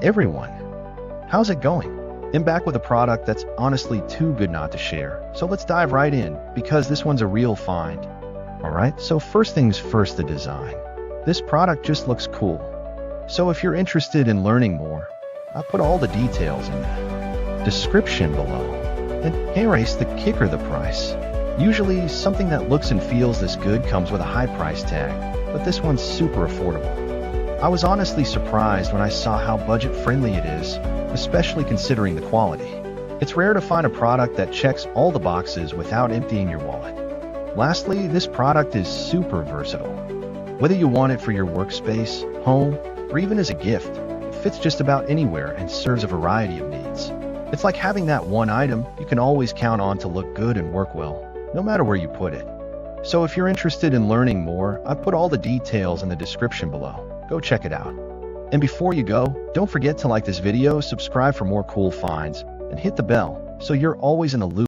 everyone! How's it going? I'm back with a product that's honestly too good not to share. So let's dive right in, because this one's a real find. Alright, so first things first, the design. This product just looks cool. So if you're interested in learning more, I'll put all the details in the description below. And erase the kicker, the price. Usually, something that looks and feels this good comes with a high price tag, but this one's super affordable. I was honestly surprised when I saw how budget-friendly it is, especially considering the quality. It's rare to find a product that checks all the boxes without emptying your wallet. Lastly, this product is super versatile. Whether you want it for your workspace, home, or even as a gift, it fits just about anywhere and serves a variety of needs. It's like having that one item you can always count on to look good and work well, no matter where you put it. So if you're interested in learning more, I've put all the details in the description below. Go check it out. And before you go, don't forget to like this video, subscribe for more cool finds, and hit the bell so you're always in the loop.